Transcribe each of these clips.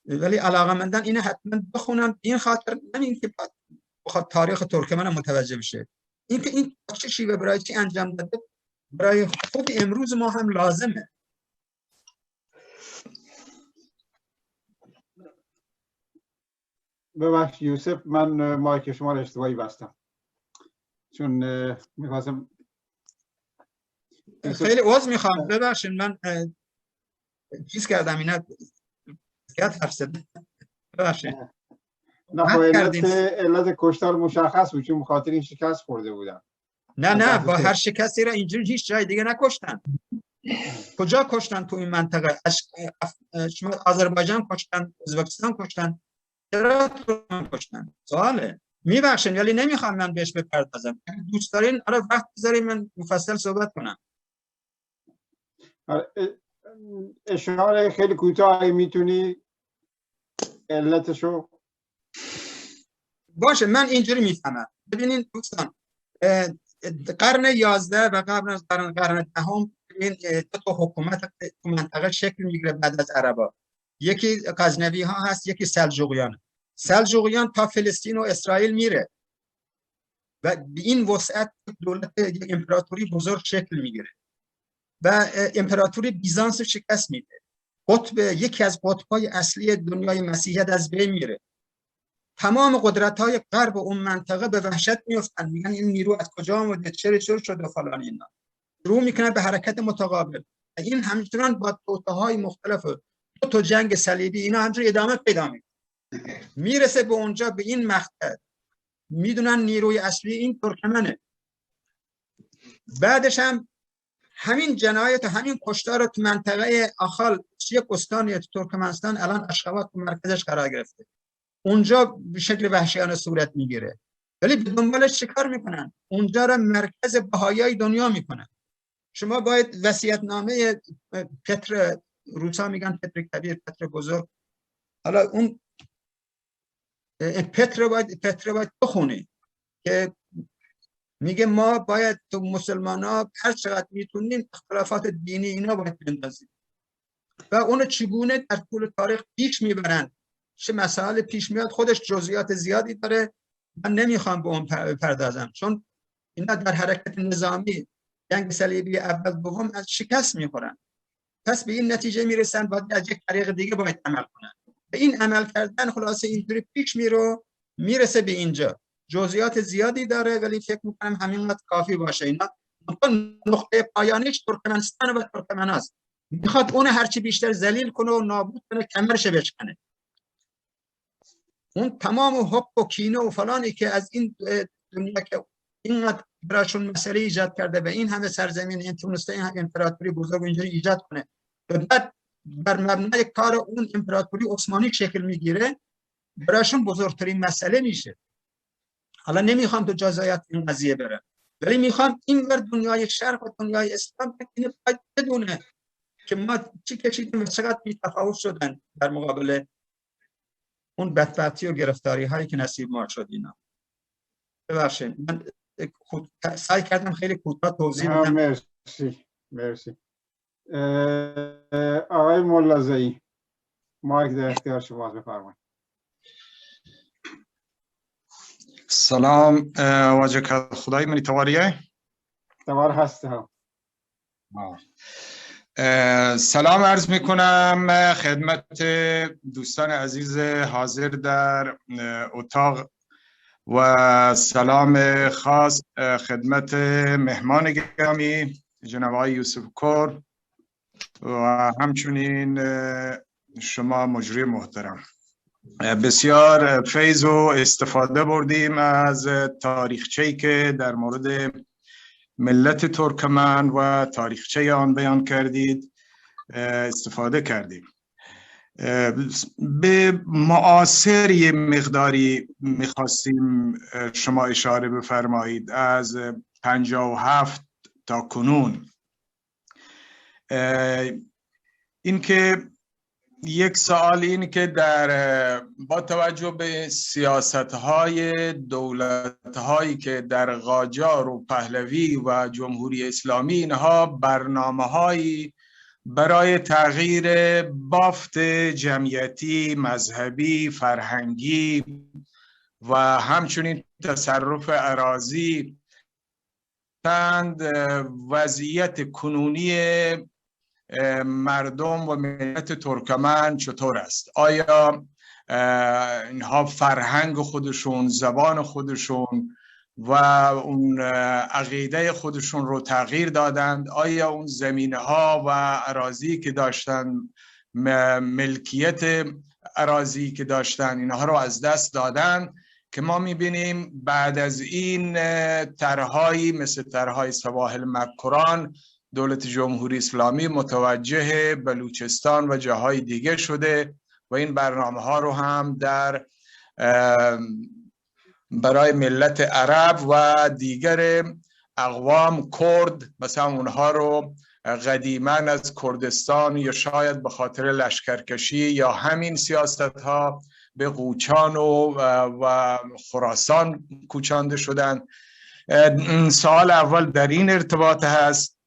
ولی علاقمندان اینو حتما بخونن. این خاطر همین که بخواد تاریخ ترکمن متوجه بشه، اینکه این چه شیوه برای چی انجام داده برای خود امروز ما هم لازمه. ببخشید یوسف، من مایک شما رو اشتباهی بستم، چون می‌خواستم. خیلی عذر میخوام، ببخشید من چیز کردم، اینا زیاد حرف زدم، ببخشید. نه خب علت کشتار مشخص بود، چون بخاطر این شکست خورده بودن. نه با هر شکستی را اینجوری هیچ جای دیگه نکشتن. کجا کشتن تو این منطقه؟ شما آذربایجان کشتن، ازبکستان کشتن، چرا ترکمن کشتن؟ سواله. میبخشین ولی نمیخوام من بهش بپردازم. دوست دارین آره وقت بذارین من مفصل صحبت کنم. اشاره خیلی کوتاهی میتونی علتشو؟ باشه من اینجوری میفهمم. ببینین دوستان، قرن 11 و قرن 10 این دو تا حکومت تو منطقه شکل میگیره بعد از عربا. یکی غزنوی ها هست، یکی سلجوقیان. سلجوقیان تا فلسطین و اسرائیل میره و به این وسعت دولت امپراتوری بزرگ شکل میگیره و امپراتوری بیزانس شکست میده. یکی از قطب‌های اصلی دنیای مسیحیت از بین میره. تمام قدرت‌های غرب اون منطقه به وحشت میافتن، میگن این نیرو از کجا اومده، چرا شده فلان. اینا شروع میکنن به حرکت متقابل. این همچنان با توطئه‌های مختلف، دو تا جنگ صلیبی، اینا همچنان ادامه پیدا میکنه. میرسه به اونجا، به این مقطع میدونن نیروی اصلی این ترکمنه. بعدش هم همین جنایت و همین کشتار تو منطقه آخال، یک استانی ترکمنستان، الان اشخابات مرکزش قرار گرفته، اونجا به شکل وحشیانه صورت میگیره. ولی به دنبالش چیکار میکنن؟ اونجا را مرکز بهاییای دنیا میکنن. شما باید وصیت‌نامه پتر، روسا میگن پتر کبیر، پتر بزرگ، حالا اون پتر باید بخونی که میگه ما باید تو مسلمان‌ها هر چقدر میتونیم اختلافات دینی اینا باید بندازیم و اونو چگونه در طول تاریخ پیش میبرن، چه مسائل پیش میاد، خودش جزئیات زیادی داره. من نمیخوام به اون پردازم چون اینا در حرکت نظامی جنگ صلیبی اول دوم از شکست میخورن، پس به این نتیجه میرسن باید از یک طریق دیگه باید عمل کنن. به این عمل کردن خلاصه اینجوری پیش میرسه به اینجا. جزئیات زیادی داره ولی فکر میکنم همینقدر کافی باشه. اینا نقطه پایانیش ترکمنستان و ترکمناست. میخواد اون هرچی بیشتر ذلیل کنه و نابود کنه، کمرش بشکنه. اون تمام حب و کینه و فلانی که از این دنیا که اینقدر براشون مسئله ایجاد کرده و این همه سرزمین این تونسته این امپراتوری بزرگ اینجوری ایجاد کنه و بعد بر مبنای کار اون امپراتوری عثمانی شکل میگیره، براشون بزرگترین مسئله میشه. حالا نمیخوام تو جزئیات این قضیه برم ولی میخوام این ور دنیای شرق و دنیای اسلام اینو باید بدونه که ما چی کشیدیم و چقدر بی‌تفاوت شدن در مقابل اون بدبختی و گرفتاری هایی که نصیب ما شد. اینا ببخشید من سعی کردم خیلی کوتاه توضیح بدم. مرسی. آقای ملازعی، مایک در اختیار شماست، بفرمایید. سلام واجه خدای منی تواریه؟ توار هسته ها. سلام عرض میکنم خدمت دوستان عزیز حاضر در اتاق و سلام خاص خدمت مهمان گرامی جناب آقای یوسف کور و همچنین شما مجری محترم. بسیار فیض و استفاده بردیم از تاریخچه‌ای که در مورد ملت ترکمن و تاریخچه آن بیان کردید استفاده کردیم. به معاصر یه مقداری میخواستیم شما اشاره بفرمایید از 57 تا کنون. این که یک سوال این که با توجه به سیاست‌های دولت‌هایی که در قاجار و پهلوی و جمهوری اسلامی اینها برنامه‌هایی برای تغییر بافت جمعیتی، مذهبی، فرهنگی و همچنین تصرف اراضی وضعیت کنونی مردم و ملت ترکمن چطور است؟ آیا اینها فرهنگ خودشون، زبان خودشون و اون عقیده خودشون رو تغییر دادند؟ آیا اون زمینه ها و اراضی که داشتن، ملکیت اراضی که داشتن، اینها رو از دست دادن؟ که ما میبینیم بعد از این طرحهایی مثل طرحهای سواحل مکران، دولت جمهوری اسلامی متوجه بلوچستان و جاهای دیگه شده و این برنامه ها رو هم برای ملت عرب و دیگر اقوام کرد، مثلا اونها رو قدیما از کردستان یا شاید به خاطر لشکرکشی یا همین سیاست ها به قوچان و خراسان کوچانده شدن. سوال اول در این ارتباط هست.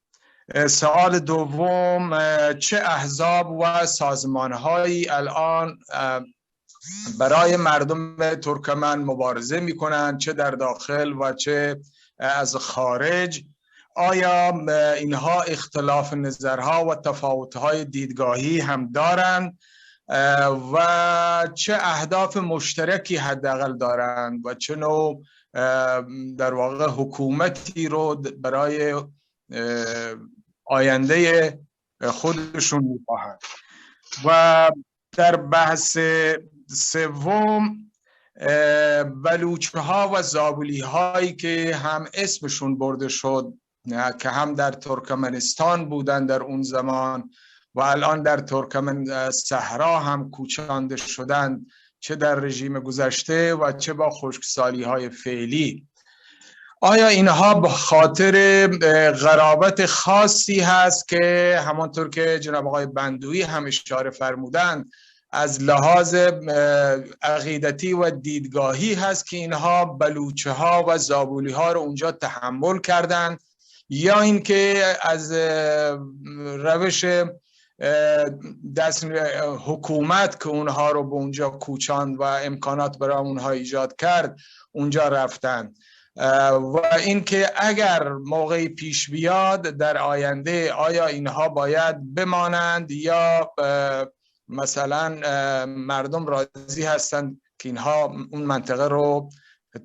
سوال دوم، چه احزاب و سازمانهایی الان برای مردم ترکمن مبارزه میکنن، چه در داخل و چه از خارج؟ آیا اینها اختلاف نظرها و تفاوتهای دیدگاهی هم دارند و چه اهداف مشترکی حداقل دارند و چه نوع در واقع حکومتی رو برای آینده خودشون می‌خواهند؟ و در بحث سوم، بلوچه ها و زابلی هایی که هم اسمشون برده شد که هم در ترکمنستان بودن در اون زمان و الان در ترکمن صحرا هم کوچانده شدند، چه در رژیم گذشته و چه با خشکسالی های فعلی، آیا اینها به خاطر قرابت خاصی هست که همانطور که جناب آقای بندوی هم اشاره فرمودند از لحاظ عقیدتی و دیدگاهی هست که اینها بلوچه ها و زابولی ها رو اونجا تحمل کردند، یا اینکه از روش دست حکومت که اونها رو به اونجا کوچاند و امکانات برای اونها ایجاد کرد اونجا رفتن؟ و اینکه اگر موقعی پیش بیاد در آینده آیا اینها باید بمانند یا مثلا مردم راضی هستند که اینها اون منطقه رو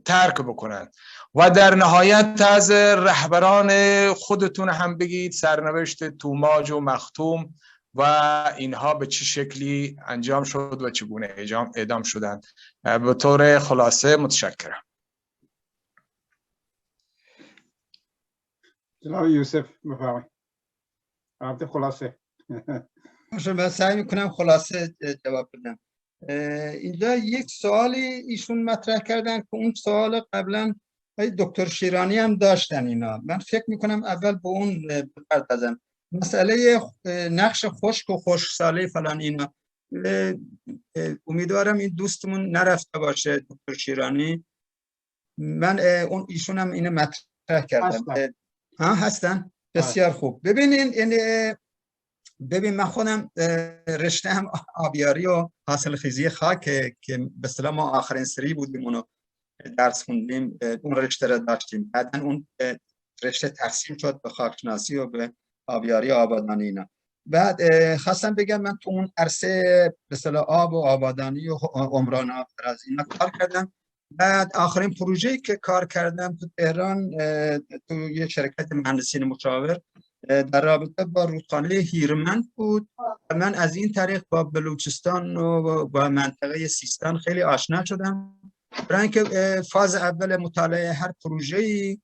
ترک بکنند؟ و در نهایت از رهبران خودتون هم بگید سرنوشت توماج و مختوم و اینها به چه شکلی انجام شد و چگونه اعدام شدند. به طور خلاصه متشکرم. جناب یوسف بفرمایید. البته خلاصه. من سعی میکنم خلاصه جواب بدم. اینجا یک سوالی ایشون مطرح کردن که اون سوال قبلا دکتر شیرانی هم داشتن اینا. من فکر میکنم اول به اون بپردازم. مسئله نقش خشک و خشکسالی فلان اینا. امیدوارم این دوستمون نرفته باشه دکتر شیرانی. من ایشون هم اینو مطرح کردم. هستن؟ بسیار خوب. ببین من خودم رشته هم آبیاری و حاصل خیزی خاک که به اصطلاح ما آخرین سری بودیم اونو درس خوندیم، اون رشته را داشتیم. بعدن اون رشته تقسیم شد به خاکشناسی و به آبیاری و آبادانی اینا. بعد خواستم بگم من تو اون عرصه به اصطلاح آب و آبادانی و عمران آب از اینا کار کردم. بعد آخرین پروژه‌ای که کار کردم تو تهران تو یه شرکت مهندسین مشاور در رابطه با رودخانه هیرمند بود. من از این طریق با بلوچستان و با منطقه سیستان خیلی آشنا شدم. برای اینکه فاز اول مطالعه هر پروژه‌ای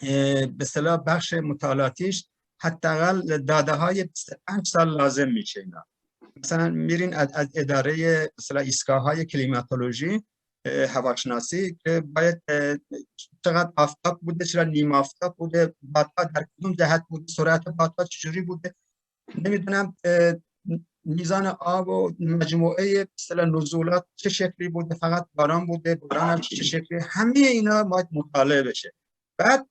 به اصطلاح بخش مطالعاتیش حداقل داده‌های 25 سال لازم میشه. اینا مثلا میرین از اداره مثلا ایستگاه‌های کلیماتولوژی هواشناسی که باید چقدر آفتاب بوده، چرا نیم آفتاب بوده، بادها در کدوم جهت بوده، سرعت بادها چجوری بوده، نمیدونم میزان آب و مجموعه مثلا نزولات چه شکلی بوده، فقط باران بوده، باران هم چه شکلی، همه اینا باید مطالعه بشه. بعد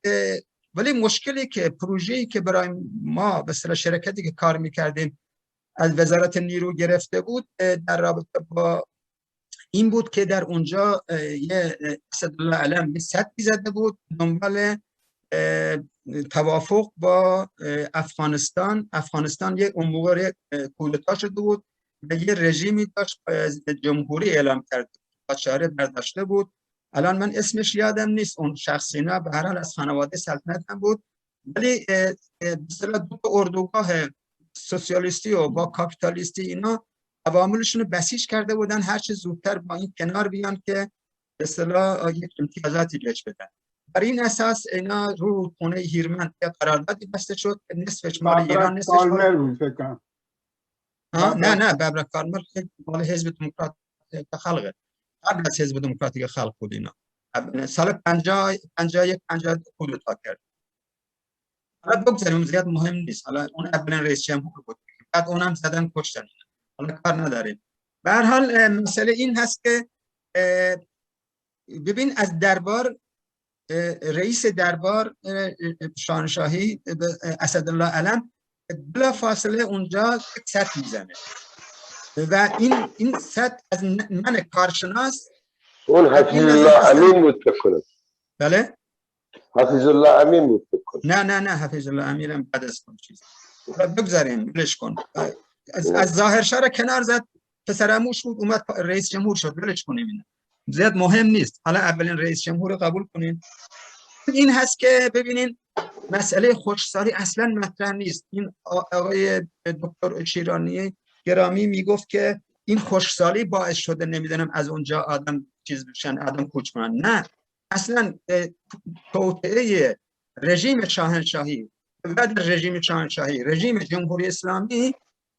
ولی مشکلی که پروژه‌ای که برای ما به اصطلاح شرکتی که کار میکردیم از وزارت نیرو گرفته بود در رابطه با این بود که در اونجا یه اسدالله علم یه سدی زده بود دنبال توافق با افغانستان یک اون موقع کودتا شده بود و یه رژیمی داشت جمهوری اعلام کرد قاجار برداشته بود. الان من اسمش یادم نیست اون شخصی، نه به هر حال از خانواده سلطنت هم بود، ولی به اصطلاح دو اردوگاه سوسیالیستی و با کاپیتالیستی اینا عواملشون رو بسیج کرده بودن هر چه زودتر با این کنار بیان که به اصطلاح یک امتیازاتی بهش بدن. بر این اساس اینا رو خونه هیرمن قراردادی بسته شد که نصفش مال ایران نصفش مال فکر کنم. نه ببرک کارمل مال حزب دموکرات خلقه، قبل از حزب دموکراتیک خلق بود اینا. سال 51 کودتا کرد. حالا بگذاریم زیاد مهم نیست، حالا اون اولین رئیس جمهور بود، بعد اونم زدن کشتن، حالا کار نداریم. به هر حال مسئله این هست که ببین از دربار رئیس دربار شاهنشاهی اسدالله علم بلا فاصله اونجا سد میزنه و این سد از من کارشناس اون حفیظ الله امین بود فکر کنم. بله حفیظ الله امین بود فکر کنم. نه حفیظ الله امین هم بعد از اون چیز بگذاریم ولش کن. از ظاهرشاه را کنار زد، پسرعموش بود اومد رئیس جمهور شد، ولش کنیم اینا زیاد مهم نیست. حالا اولین رئیس جمهور رو قبول کنین. این هست که ببینین مسئله خشکسالی اصلا مطرح نیست. این آقای دکتر شیرانی گرامی میگفت که این خشکسالی باعث شده نمیدونم از اونجا آدم چیز بشن، آدم کوچ کنن. نه اصلا توطئه رژیم شاهنشاهی و رژیم شاهنشاهی رژیم جمهوری اسلامی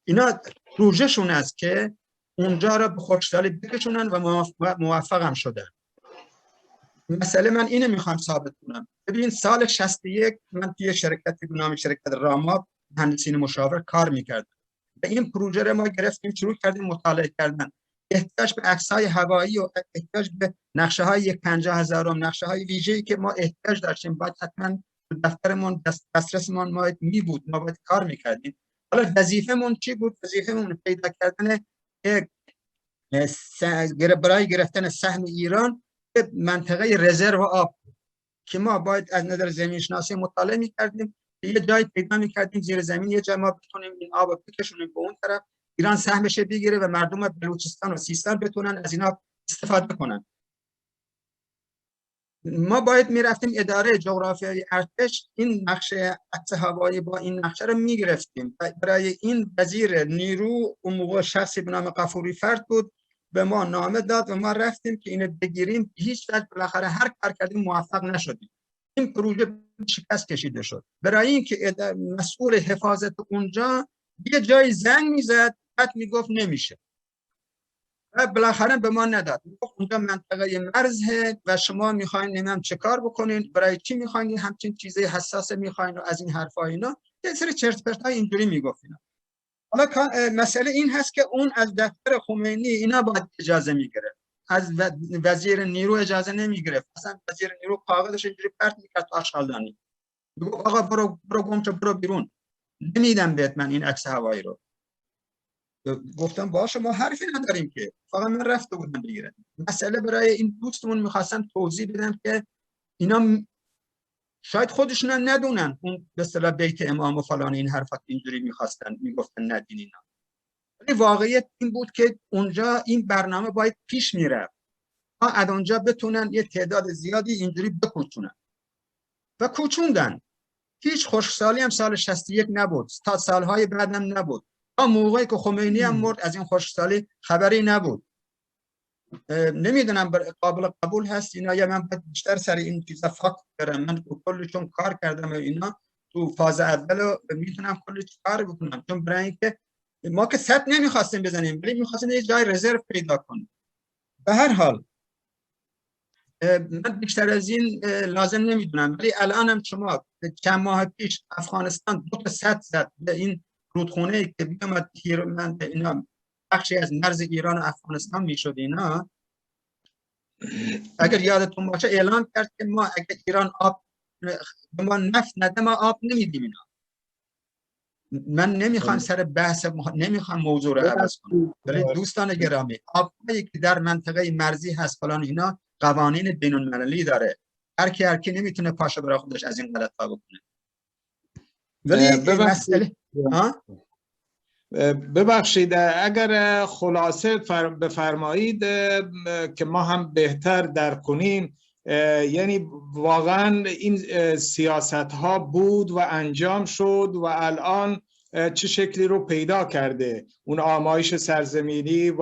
اینا روژهشون است که اونجا را به خشکسالی بکشونن و موفق هم شدن. مسئله من اینو میخوام ثابت کنم. ببین سال 61 من توی شرکتی به نام شرکت راما مهندسین مشاور کار میکردم و این پروژه رو ما گرفتیم شروع کردیم مطالعه کردن. احتیاج به عکس‌های هوایی و احتیاج به نقشه‌های 50,000 نقشه‌های ویژه‌ای که ما احتیاج داشتیم باید حتما دفترمون دسترسمون ما بود، ما باید کار میکردیم. حالا وظیفمون چی بود؟ وظیفمون پیدا کردن برای گرفتن سهم ایران به منطقه رزرو آب که ما باید از نظر زمین شناسی مطالعه می‌کردیم، یه جای پیدا می‌کردیم زیر زمین، یه جای ما بتونیم این آب رو بکشونیم به اون طرف، ایران سهمش بگیره و مردم بلوچستان و سیستان بتونن از اینا استفاده کنن. ما باید میرفتیم اداره جغرافیایی ارتش این نقشه عکس هوایی با این نقشه رو میگرفتیم. برای این وزیر نیرو اون موقع شخصی به نام غفوری فرد بود، به ما نامه داد و ما رفتیم که اینو بگیریم. هیچ وقت بالاخره هر کار کردیم موفق نشدیم. این پروژه شکست کشیده شد. برای اینکه مسئول حفاظت اونجا یه جای زنگ میزد بعد میگفت نمیشه و بالاخره به ما نداد. اونجا منطقه مرزه و شما میخواین نمیدونم چه کار بکنین، برای چی میخواین همچین چیزی حساس میخواین و از این حرفا اینا یه سری چرت پرتای اینجوری میگفتین. حالا مسئله این هست که اون از دفتر خمینی اینا باید اجازه میگرفت، از وزیر نیرو اجازه نمیگرفت. اصلا وزیر نیرو کاغذش اینجوری پرت میکرد تو آشغالدانی، میگفت آقا برو گمشو برو بیرون، نمیدم بهت من این عکس هوایی رو. گفتم باشه ما حرفی نداریم که، فقط من رفته بودم بگیرم. مسئله برای این دوستمون میخواستم توضیح بدم که اینا شاید خودشون هم ندونن اون به اصطلاح بیت امام و فلان این حرفات اینجوری میگفتن ندین اینا. ولی واقعیت این بود که اونجا این برنامه باید پیش میره تا از اونجا بتونن یه تعداد زیادی اینجوری بکوچونن و کوچوندن. هیچ خشکسالی هم سال 61 نبود، تا سالهای بعد هم نبود، تا موقعی که خمینی هم مرد از این خشکسالی خبری نبود. نمیدونم قابل قبول هست اینا یا من باید بیشتر سر این چیزا فکر کنم. من کلشون کار کردم و اینا تو فاز اول میتونم کلش کار بکنم، چون برای اینکه ما که سد نمیخواستیم بزنیم ولی میخواستیم یه جای رزرو پیدا کنیم. به هر حال من بیشتر از این لازم نمیدونم، ولی الانم شما چند ماه پیش افغانستان 2 تا سد زد به این رودخونه که بیامد هیرمند اینا بخشی از مرز ایران و افغانستان میشد. اینا اگر یادتون باشه اعلام کرد که ما اگر ایران آب به ما نفت نده ما آب نمیدیم اینا. من نمیخوام سر بحث نمیخوام موضوع رو عوض کنم، ولی دوستان گرامی آبایی که در منطقه مرزی هست فلان اینا قوانین بین المللی داره، هر کی نمیتونه پاشو برای خودش از این غلط ها بکنه. ولی مسئله ببخشید اگر خلاصه بفرمایید که ما هم بهتر درک کنیم، یعنی واقعا این سیاست ها بود و انجام شد و الان چه شکلی رو پیدا کرده، اون آمایش سرزمینی و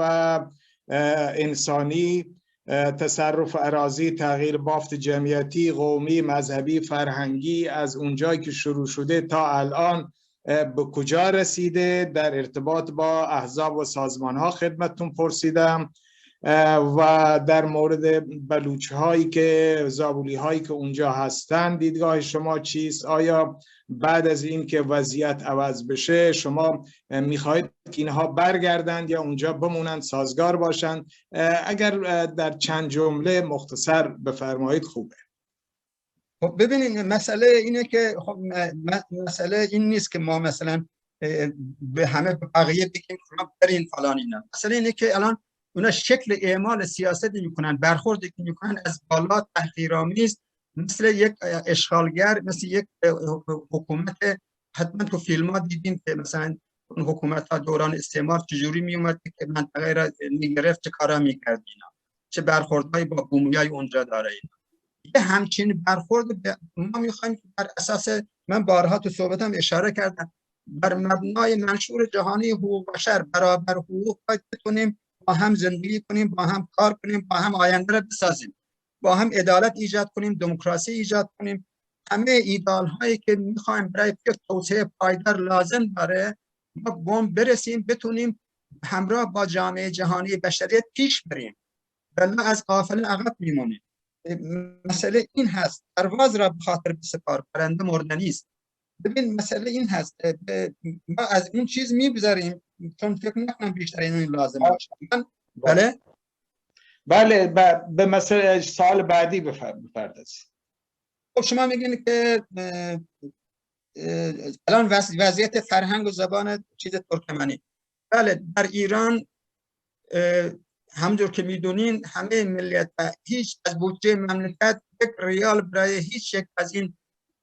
انسانی، تصرف اراضی، تغییر بافت جمعیتی، قومی، مذهبی، فرهنگی، از اونجایی که شروع شده تا الان به کجا رسیده. در ارتباط با احزاب و سازمان ها خدمتتون پرسیدم و در مورد بلوچ هایی که زابولی هایی که اونجا هستن دیدگاه شما چیست؟ آیا بعد از این که وضعیت عوض بشه شما میخواهید که اینها برگردند یا اونجا بمونند، سازگار باشند؟ اگر در چند جمله مختصر بفرمایید خوبه. خب ببینید مسئله اینه که خب مسئله این نیست که ما مثلا به همه بقیه بگیم شما برین فلان اینا. مسئله اینه که الان اونا شکل اعمال سیاستی میکنن، برخوردی که میکنن از بالا تحقیرآمیز، مثل یک اشغالگر، مثل یک حکومت. حتما تو فیلم ها دیدین که مثلا اون حکومت ها دوران استعمار چجوری میومد که منطقه را میگرفت، چه کارا میکرد اینا، چه برخوردهایی با بومیای اونجا داره اینا. یه همچین برخورد ما میخوایم که بر اساس، من بارها تو صحبتم اشاره کردم، بر مبنای منشور جهانی حقوق بشر، برابر حقوق، باید بتونیم با هم زندگی کنیم، با هم کار کنیم، با هم آینده را بسازیم، با هم عدالت ایجاد کنیم، دموکراسی ایجاد کنیم. همه ایدئال هایی که میخوایم برای توسعه پایدار لازم داره، ما بوم برسیم، بتونیم همراه با جامعه جهانی بشریت پیش بریم، ولی از قافله عقب میمونیم. مسئله این هست، پرواز را به خاطر بسپار، پرنده مردنی است. ببین مسئله این هست، ما از اون چیز میگذاریم چون فکر نکنم بیشتر این لازم باشه. بله به مسئله سال بعدی بپردازید. خب شما میگین که الان وضعیت فرهنگ و زبان چیز ترکمنی، بله در ایران همونجور که میدونین همه ملیت هیچ از بودجه مملکت یک ریال برای هیچ یک از این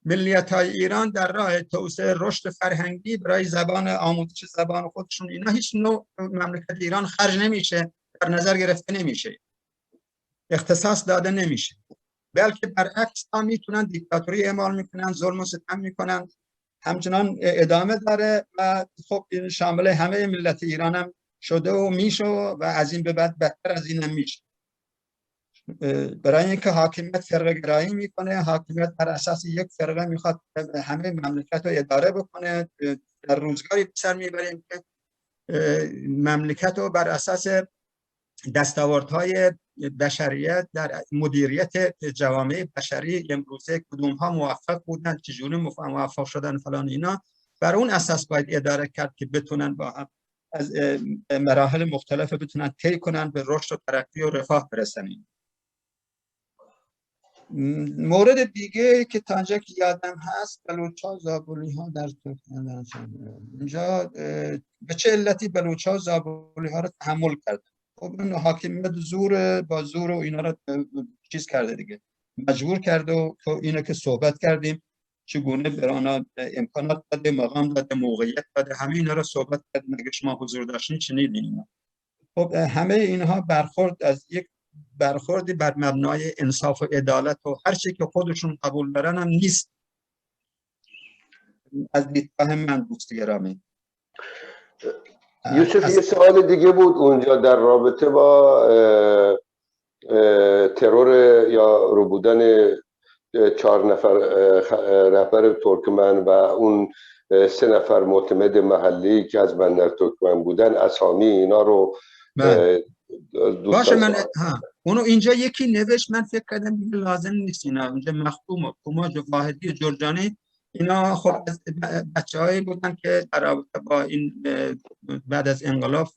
ملیت های ایران در راه توسعه رشد فرهنگی برای زبان آموزش زبان خودشون اینا هیچ نوع مملکت ایران خرج نمیشه، در نظر گرفته نمیشه، اختصاص داده نمیشه، بلکه برعکس ها میتونن دیکتاتوری اعمال میکنن، ظلم و ستم میکنن، همچنان ادامه داره و خب این شامل همه ملت ایران هم شده و میشه و از این به بعد بهتر از این هم میشه. برای اینکه حاکمیت فرقه گرایی میکنه، حاکمیت بر اساس یک فرقه میخواد همه مملکت رو اداره بکنه. در روزگاری سر میبریم که مملکت رو بر اساس دستاوردهای بشریت در مدیریت جوامع بشری امروزه کدوم ها موفق بودن، چجوری موفق شدن فلان اینا، بر اون اساس باید اداره کرد که بتونن با هم از مراحل مختلف بتونن طی کنن به رشد و ترقی و رفاه برسن. مورد دیگه که تا اینجا که یادم هست، بلوچ‌ها زابلی ها در ترکمن اینجا به چه علتی بلوچ‌ها زابلی ها رو تحمل کردن؟ خب این حاکمیت زور با زور و اینا رو چیز کرده دیگه، مجبور کرده و اینا که صحبت کردیم چگونه برای امکانات داده، مقام داده، موقعیت داده، همه اینا رو صحبت کردیم. اگه شما حضور داشتین شنیدین. خب همه اینها برخورد از یک برخوردی بر مبنای انصاف و عدالت و هر چی که خودشون قبول دارن هم نیست از دیدگاه من. دوست گرامی یوسف یه سوال دیگه بود اونجا در رابطه با ترور یا ربودن 4 نفر ترکمن و اون 3 نفر معتمد محلی که از بندر ترکمن بودن، اسامی اینا رو باشه. من اونو اینجا یکی نوشت، من فکر کردم لازم نیست اینا اونجا مختوم و کماج و واحدی جرجانی اینا خب بچه‌هایی بودن که در رابطه با این بعد از انقلاب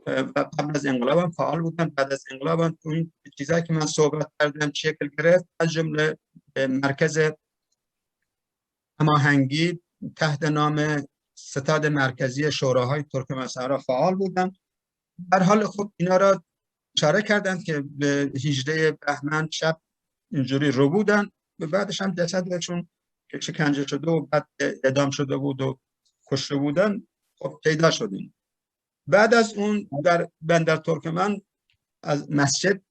و قبل از انقلاب هم فعال بودن، بعد از انقلاب هم تو این چیزایی که من صحبت کردم شکل گرفت، از جمله مرکز هماهنگی تحت نام ستاد مرکزی شوراهای ترکمن صحرا فعال بودند. در حال خب اینا را اشاره کردند که به 18 بهمن شب اینجوری رو بودن، به بعدش هم جسدشون که شکنجه شده و بعد اعدام شده بود و کشته بودن خب پیدا شدیم. بعد از اون در بندر ترکمن از مسجد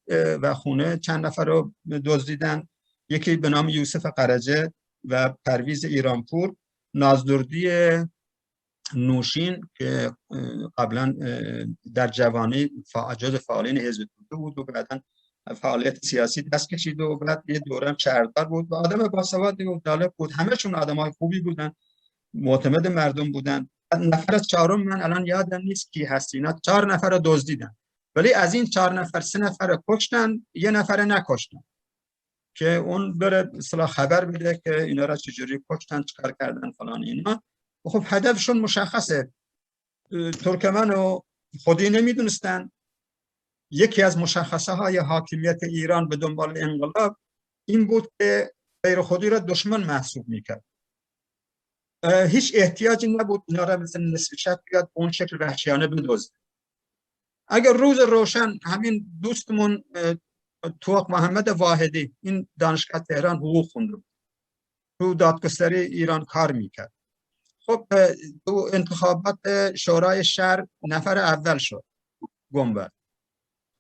و خونه چند نفر رو دزدیدن، یکی به نام یوسف قرجه و پرویز ایرانپور، نازدردی نوشین که قبلا در جوانی جز فعالین حزب توده بود و بعدا فعالیت سیاسی دست کشید و بعد یه دوره شهردار بود و آدم باسوادی و جالب بود. همه‌شون آدمای خوبی بودن، معتمد مردم بودن. نفر چهارم من الان یادم نیست کی هست، اینا 4 نفر رو دزدیدن، ولی از این 4 نفر 3 نفر رو کشتن، 1 نفر نکشتن که اون بره اصلا خبر بده که اینا را چجوری کشتن، چیکار کردن فلان اینا. خب هدفشون مشخصه. ترکمن رو خودی نمیدونستن. یکی از مشخصه های حاکمیت ایران به دنبال انقلاب این بود که غیر خودی را دشمن محسوب میکرد. هیچ احتیاجی نبود اینا را مثل نصف شب بیاد اون شکل وحشیانه بدزده. اگر روز روشن همین دوستمون توق محمد واحدی، این دانشگاه تهران حقوق خونده بود، تو دادگستری ایران کار میکرد، خب تو انتخابات شورای شهر نفر اول شد گنبد.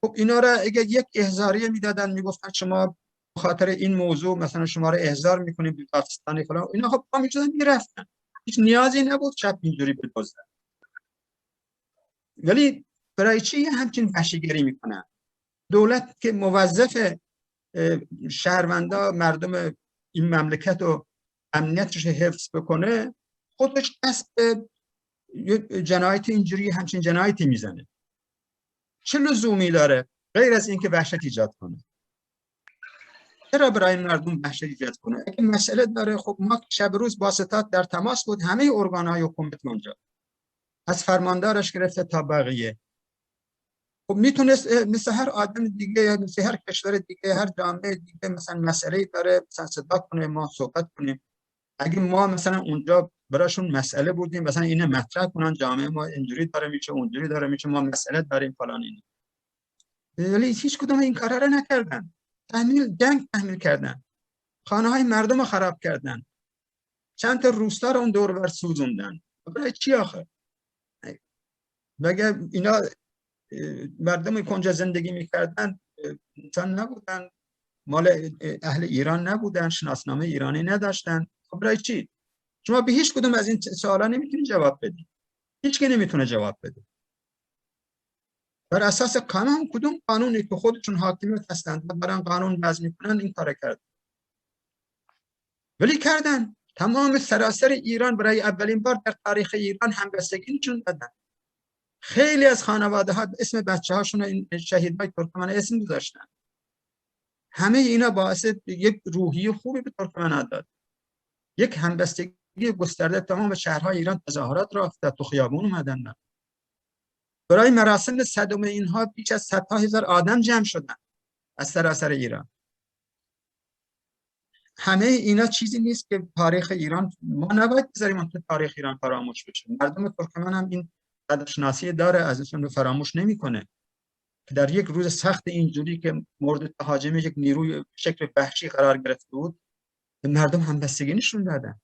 خب اینا را اگه یک احضاریه میدادن میگفتن شما به خاطر این موضوع مثلا شما را احضار میکنیم به پاکستان فلان، اینا خب پا میشدن میرفتن، هیچ نیازی نبود شب اینجوری بدزدن. ولی برای چی همچین وحشیگری میکنن؟ دولت که موظف شهروندا مردم این مملکت و امنیتش حفظ بکنه، خودش دست به جنایت اینجوری همچین جنایتی میزنه. چه لزومی داره غیر از اینکه وحشت ایجاد کنه؟ چرا برای مردم وحشت ایجاد کنه؟ اگه مسئله داره، خب ما شب روز با ستاد در تماس بود، همه ارگان‌های حکومت اونجا از فرماندارش گرفته تا بقیه. خب میتونست مثل هر آدم دیگه، مثل هر کشور دیگه، هر جامعه دیگه مثلا مسئله داره مثلا صدا کنه، ما صحبت کنیم. اگه ما مثلا اونجا براشون مسئله بودیم مثلا اینه مطرح کنن، جامعه ما اینجوری داره میشه، اونجوری داره میشه، ما مسئله داریم فلان اینه. ولی هیچ کدوم این کارا رو نکردن. جنگ تحمیل کردن، خانه های مردم رو خراب کردن، چند تا روستا رو اون دور بر سوزوندن. برای چی آخه؟ مگه اینا مردم کنجا زندگی میکردن انسان نبودن، مال اهل ایران نبودن، شناسنامه ایرانی نداشتن؟ خب برای چی؟ شما به هیچ کدوم از این سوالا نمیتونید جواب بدید. هیچ کی نمیتونه جواب بده. بر اساس قانون، کدوم قانونی که خودشون حاکمیت هستند و برای قانون وضع میکنن این کار کردن. ولی کردن. تمام سراسر ایران برای اولین بار در تاریخ ایران همبستگی نشون دادن. خیلی از خانواده ها اسم بچه هاشون این شهیدای ترکمن اسم گذاشتن. همه اینا باعث یک روحیه خوبی به ترکمن داد. یک همبستگی گسترده تمام شهرهای ایران، تظاهرات را افتاد، تو خیابون اومدن. برای مراسم صدم اینها بیش از 100,000 آدم جمع شدن از سراسر ایران. همه اینا چیزی نیست که تاریخ ایران، ما نباید بذاریم که تاریخ ایران فراموش بشه. مردم ترکمن هم این قدرشناسی داره، ازشون رو فراموش نمیکنه که در یک روز سخت اینجوری که مورد تهاجم یک نیروی شکل وحشی قرار گرفته بود، مردم همبستگی نشون دادن.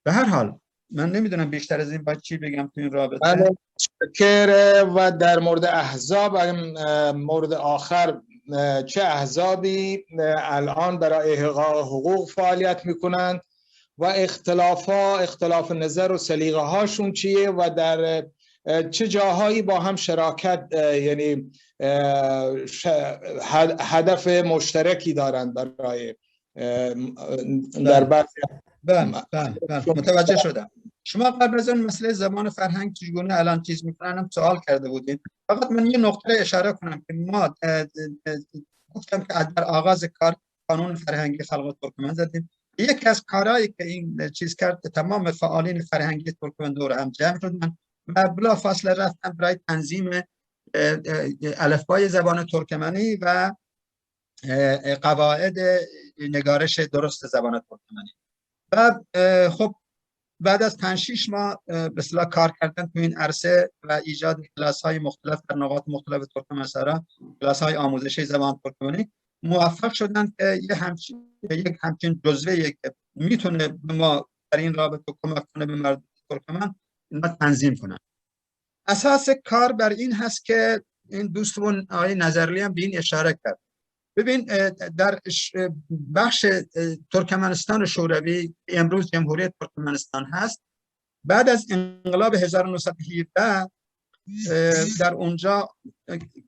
به هر حال من نمیدونم بیشتر از این باید چی بگم تو این رابطه. و در مورد احزاب، مورد آخر چه احزابی الان برای احقاق حقوق فعالیت میکنند و اختلاف نظر و سلیقه هاشون چیه و در چه جاهایی با هم شراکت، یعنی هدف مشترکی دارند برای در بعضی. بله متوجه شدم. شما قبل از اون مسئله زبان فرهنگ چگونه الان چیز میکنن سوال کرده بودین. فقط من یه نقطه اشاره کنم که ما گفتم که در آغاز کار قانون فرهنگی خلق ترکمن زدیم. یکی از کارهایی که این چیز کرد تمام فعالین فرهنگی ترکمن دور هم جمع شدن و بلا فاصله رفتن برای تنظیم الفبای زبان ترکمنی و قواعد نگارش درست زبان ترکمنی. و خب بعد از 5-6 ماه به اصطلاح کار کردن تو این عرصه و ایجاد کلاس‌های مختلف در نقاط مختلف ترکمنستان، کلاس‌های آموزشی زبان ترکمنی، موفق شدن که یک همچین جزوه‌ای که میتونه به ما در این رابطه کمک کنه به مردم ترکمن اینا تنظیم کنن. اساس کار بر این هست که این دوستمون آقای نظرلی هم به این اشاره کرد. ببین در بخش ترکمنستان شوروی امروز جمهوری ترکمنستان هست، بعد از انقلاب 1917 در اونجا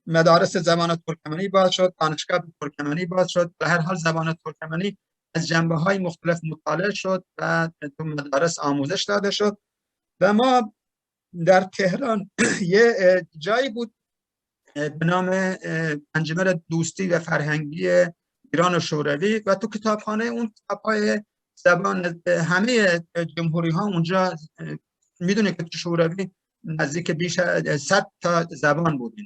مدارس زبان ترکمنی باز شد، دانشگاه ترکمنی باز شد. به هر حال زبان ترکمنی از جنبه‌های مختلف مطالعه شد و تو مدارس آموزش داده شد. و ما در تهران یه جایی بود به نام انجمن دوستی و فرهنگی ایران و شوروی و تو کتابخانه اون کتاب‌های زبان همه جمهوری ها اونجا میدونه که شوروی نزدیک بیش از 100 تا زبان بود.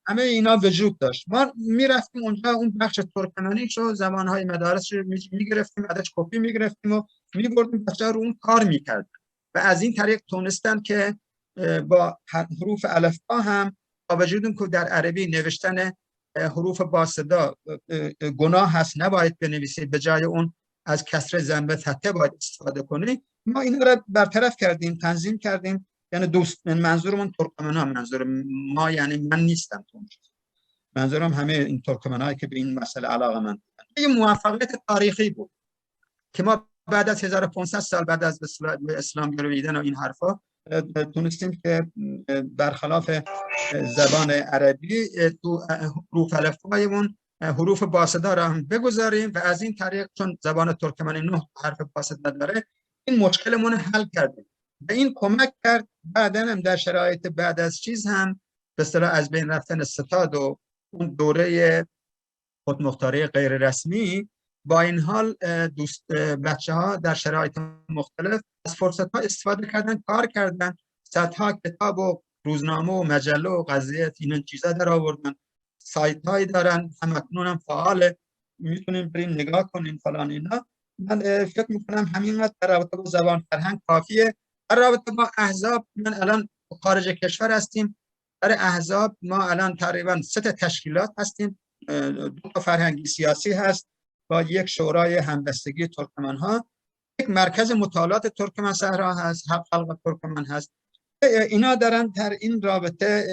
همه اینا وجود داشت. ما میرفتیم اونجا اون بخش ترکمنی شو زبان‌های مدارس رو میگرفتیم، ازش کپی میگرفتیم و میبردیم بچه‌ها رو اون کار میکردن و از این طریق تونستن که با حروف الفبا هم با وجود اون که در عربی نوشتن حروف با صدا گناه هست، نباید بنویسید، به جای اون از کسر ضمه فتحه باید استفاده کنید. ما اینا رو برطرف کردیم، تنظیم کردیم. یعنی دوست، منظورمون ترکمن‌ها، منظور ما یعنی من نیستم تو اونجا، منظورم همه این ترکمن‌هایی که به این مسئله علاقه‌مند بودن. یه موفقیت تاریخی بود که ما بعد از 1500 سال بعد از اسلام گرویدن و این حرفا تونستیم که برخلاف زبان عربی تو حروف الفبایمون حروف باصدا را هم بگذاریم و از این طریق چون زبان ترکمنی 9 حرف باصدا داره این مشکلمون حل کردیم و این کمک کرد بعداً هم در شرایط بعد از چیز هم به اصطلاح از بین رفتن ستاد و اون دوره خودمختاری غیر رسمی، با این حال بچه‌ها در شرایط مختلف از فرصت‌ها استفاده کردن، کار کردن، صدها کتاب و روزنامه و مجله و قضیه این چیزا در آوردن، سایت‌هایی دارن، همکنون هم فعاله، میتونیم بریم نگاه کنیم فلان اینا. من فکر میکنم همینقدر در رابطه با زبان فرهنگ کافیه. در رابطه با احزاب، من الان خارج کشور هستیم، برای احزاب ما الان تقریبا 3 تشکیلات هستیم، 2 فرهنگی سیاسی هست با یک شورای همبستگی ترکمن‌ها، یک مرکز مطالعات ترکمن صحرا هست، خلق ترکمن هست. اینا دارن در این رابطه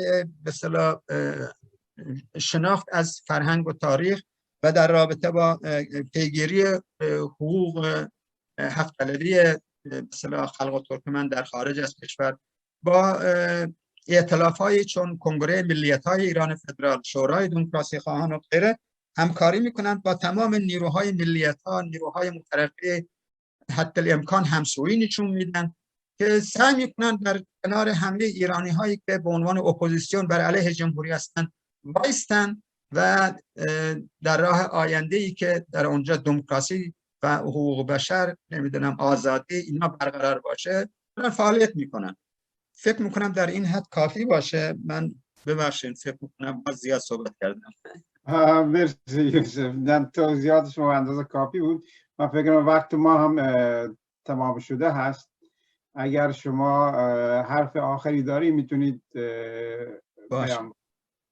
به اصطلاح شناخت از فرهنگ و تاریخ و در رابطه با پیگیری حقوق حق طلبی به اصطلاح خلق ترکمن در خارج از کشور با ائتلاف‌هایی چون کنگره ملیت‌های ایران فدرال، شورای دموکراسی خواهان و غیره همکاری میکنند با تمام نیروهای ملیت‌ها، نیروهای مترقی حتی الامکان همسویی نشون میدن که سعی میکنن در کنار همه ایرانی‌هایی که به عنوان اپوزیسیون بر علیه جمهوری هستند وایستن و در راه آینده‌ای که در اونجا دموکراسی و حقوق بشر، نمیدونم آزادی، اینا برقرار باشه فعالیت میکنن. فکر میکنم در این حد کافی باشه. من ببخشید فکر میکنم باز زیاد صحبت کردم. مرسی یوسف، در توضیحات شما اندازه کافی بود. من فکر کنم وقت ما هم تمام شده هست. اگر شما حرف آخری داری میتونید باشه.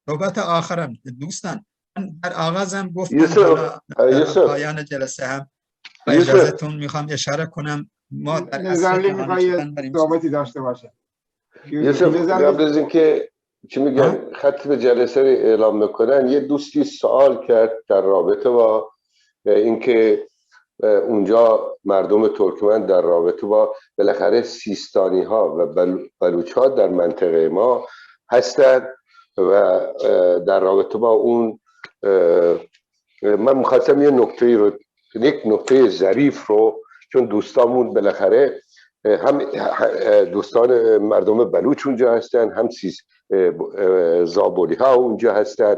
صحبت آخرم دوستان، من در آغازم گفتم یوسف پایان جلسه هم اجازهتون میخوام اشاره کنم ما در نظرلی میخوایی صحبتی داشته باشه. یوسف قبل از اینکه چی میگن ختم جلسه رو اعلام میکنن، یه دوستی سوال کرد در رابطه با اینکه اونجا مردم ترکمن در رابطه با بالاخره سیستانی ها و بلوچ ها در منطقه ما هستند و در رابطه با اون من میخواستم یک نکته ظریف رو، چون دوستامون بالاخره هم دوستان مردم بلوچ اونجا هستن، هم زابلی ها اونجا هستن.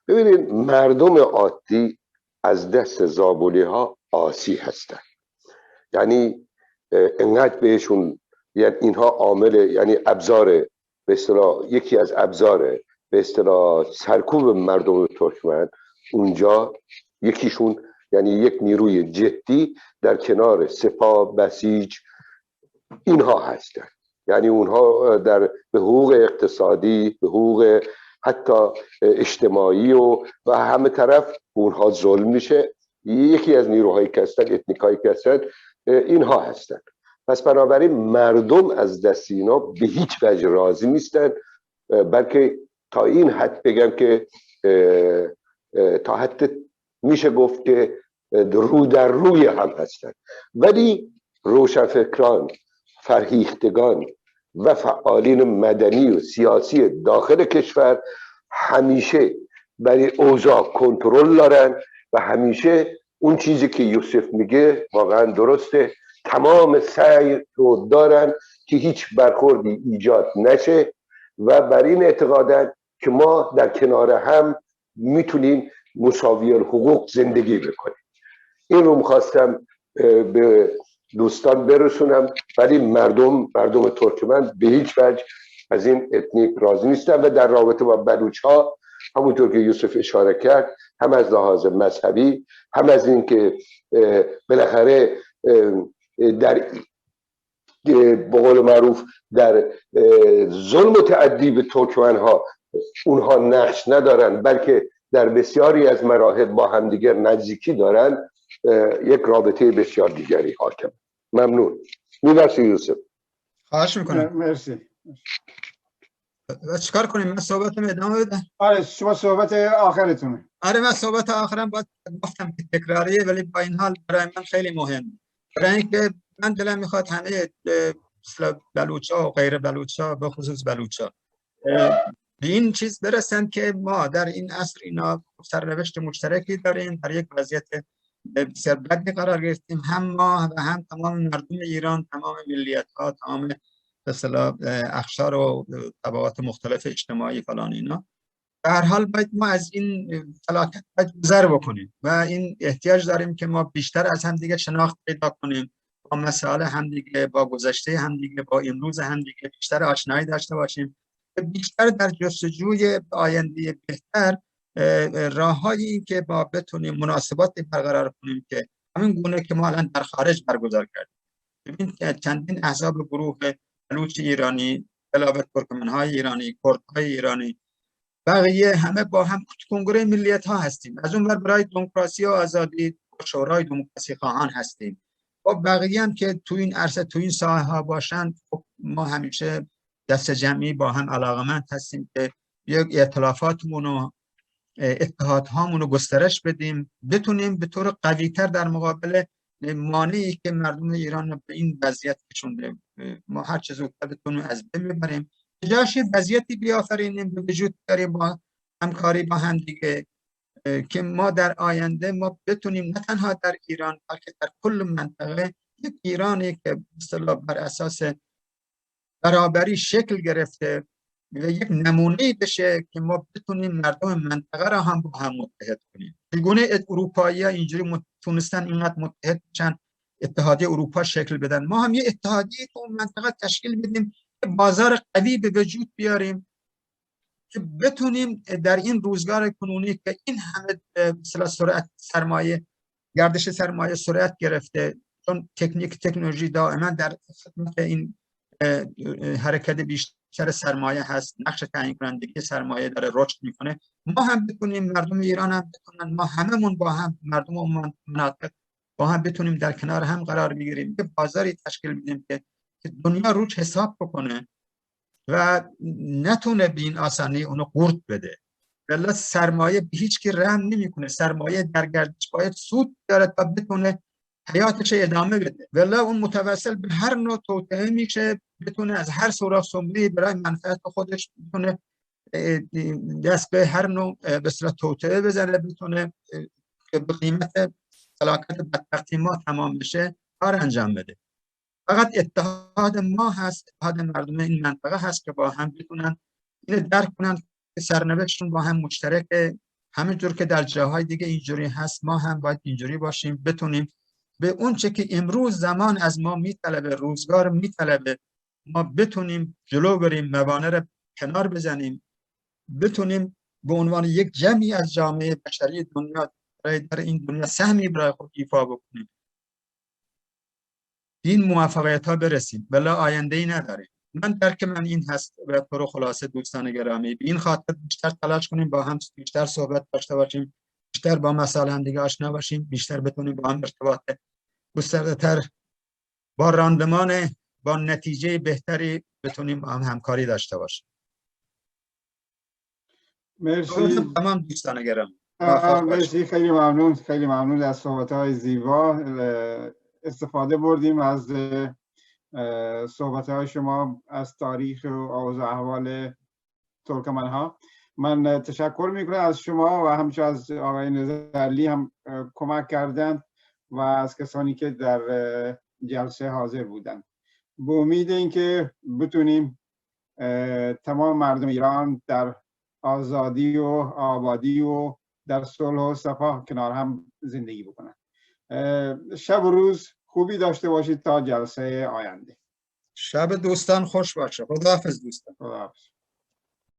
ببینید مردم عادی از دست زابلی ها آسی هستن، یعنی انقدر بهشون، یعنی اینها عامل، یعنی ابزار به اصطلاح، یکی از ابزار به اصطلاح سرکوب مردم ترکمن اونجا، یکیشون یعنی یک نیروی جدی در کنار سپاه، بسیج، اینها هستند. یعنی اونها به حقوق اقتصادی، به حقوق حتی اجتماعی و همه طرف اونها ظلم میشه. یکی از نیروهایی که هستن، اتنیکایی که هستن، اینها هستن. پس بنابراین مردم از دست اینا به هیچ وجه راضی نیستن، بلکه تا این حد بگم که تا حد میشه گفت که رو در روی هم هستن. ولی روشنفکران، فرهیختگان و فعالین مدنی و سیاسی داخل کشور همیشه برای اوضاع کنترل دارن و همیشه اون چیزی که یوسف میگه واقعا درسته، تمام سعی رو دارن که هیچ برخوردی ایجاد نشه و بر این اعتقادن که ما در کنار هم میتونیم مساوی الحقوق زندگی بکنیم. این رو میخواستم به دوستان برسونم. ولی مردم ترکمن به هیچ وجه از این اتنیک راضی نیستن و در رابطه با بلوچ ها همونطور که یوسف اشاره کرد، هم از لحاظ مذهبی، هم از این که بالاخره در به قول معروف در ظلم و تعدی به ترکمن ها اونها نقش ندارن، بلکه در بسیاری از مراحل با همدیگر نزدیکی دارن، یک رابطه بسیار دیگری حاکم. ممنون. می‌بخشید یوسف. خواهش میکنم. مرسی. چیکار کنیم؟ من صحبتم ادامه بدم؟ آره شما صحبت آخرتونه. آره من صحبت آخرم باید گفتم که تکراریه، ولی با این حال برای من خیلی مهم، برای اینکه من دلم میخواد همه بلوچ‌ها و غیر بلوچ‌ها، به خصوص بلوچ‌ها، به این چیز برسن که ما در این عصر اینا سرنوشت مشترکی داریم، در یک وضعیت بسیار بدی قرار گرفتیم، هم ما و هم تمام مردم ایران، تمام ملیت‌ها، تمام به اصطلاح اقشار و طبقات مختلف اجتماعی فلان اینا. به هر حال باید ما از این فلاکت گذر بکنیم و این احتیاج داریم که ما بیشتر از همدیگه شناخت پیدا کنیم، با مسائل همدیگه، با گذشته همدیگه، با امروز همدیگه بیشتر آشنایی داشته باشیم، بیشتر در جستجوی آینده بهتر راههایی که با بتونیم مناسبات برقرار کنیم که همین گونه که ما الان در خارج برگزار کردیم. ببین چندین احزاب گروه بلوچ ایرانی، علاوه ترکمن‌های ایرانی، کردهای ایرانی، بقیه همه با هم کنگره ملیت ها هستیم. از اون برای دموکراسی و آزادی شورای دموکراسی خواهان هستیم. و بقیه هم که تو این عرصه، تو این ساحه ها باشن، ما همیشه دست جمعی با هم علاقمند هستیم که یک ائتلافاتمون و اتحادهامون رو گسترش بدیم، بتونیم به طور قوی‌تر در مقابل مانعی که مردم ایران به این وضعیت کشونده ما هر چه زودتر بتونیم از بین ببریم، جاش وضعیتی بیافرینیم به وجود بیاریم با همکاری با هم دیگه که ما در آینده ما بتونیم نه تنها در ایران بلکه در کل منطقه یک ایرانی که به اصطلاح بر اساس برابری شکل گرفته و یک نمونه‌ای بشه که ما بتونیم مردم منطقه را هم با هم متحد کنیم. چگونه اروپایی‌ها اینجوری تونستن اینقدر متحد بشن، اتحادیه اروپا شکل بدن، ما هم یه اتحادیه تو منطقه تشکیل بدیم که بازار قوی به وجود بیاریم که بتونیم در این روزگار کنونی که این همه سرعت سرمایه، گردش سرمایه سرعت گرفته، چون تکنولوژی دائما در خدمت این حرکت بیشتر سرمایه هست، نقش تعیین کنندگی سرمایه داره رشد میکنه، ما هم بتونیم، مردم ایران هم بتونن، ما هممون با هم، مردم اون مناطق با هم بتونیم در کنار هم قرار بگیریم، یه بازاری تشکیل بدیم که دنیا روش حساب بکنه و نتونه به این آسانی اونو قورت بده. ولی سرمایه به هیچ کی رحم نمیکنه، سرمایه در گردش باید سود داره تا بتونه حیاتش ادامه بده، ولی اون متوسل به هر نوع توطئه میشه، بتونه از هر سوراخ سنبولی برای منفعت خودش بتونه دست به هر نوع به اصطلاح توطئه بزنه، بتونه به قیمت فلاکت بدبختی ما تمام بشه کار انجام بده. فقط اتحاد ما هست، اتحاد مردم این منطقه هست که با هم بتونن اینو درک کنن که سرنوشتشون با هم مشترکه، همینجور که در جاهای دیگه اینجوری هست ما هم باید اینجوری باشیم، بتونیم به اون چه که امروز زمان از ما میطلبه، روزگار میطلبه، ما بتونیم جلو بریم، موانع رو کنار بزنیم، بتونیم به عنوان یک جمعی از جامعه بشری دنیا برای در این دنیا سهمی برای خود ایفا بکنیم، این موفقیت ها برسیم، بلا آینده ای نداریم. من درک من این هست به طور خلاصه دوستان گرامی، به این خاطر بیشتر تلاش کنیم با هم بیشتر صحبت داشته باشیم، بیشتر با مسائل هم دیگه آشنا باشیم، بیشتر بتونیم با هم ارتباط گسترده‌تر با راندمان با نتیجه بهتری بتونیم با هم همکاری داشته باشیم. مرسی. تمام دوستان گرامی. مرسی، خیلی ممنون از صحبت‌های زیبا. استفاده بردیم از صحبت‌های شما از تاریخ و اوضاع احوال ترکمن‌ها. من تشکر میکنم از شما و همچنین از آقای نظرلی هم کمک کردند و از کسانی که در جلسه حاضر بودند. به امید اینکه بتونیم تمام مردم ایران در آزادی و آبادی و در صلح و صفا کنار هم زندگی بکنن. شب و روز خوبی داشته باشید تا جلسه آینده. شب دوستان خوش باشه. خداحافظ دوستان. خداحافظ.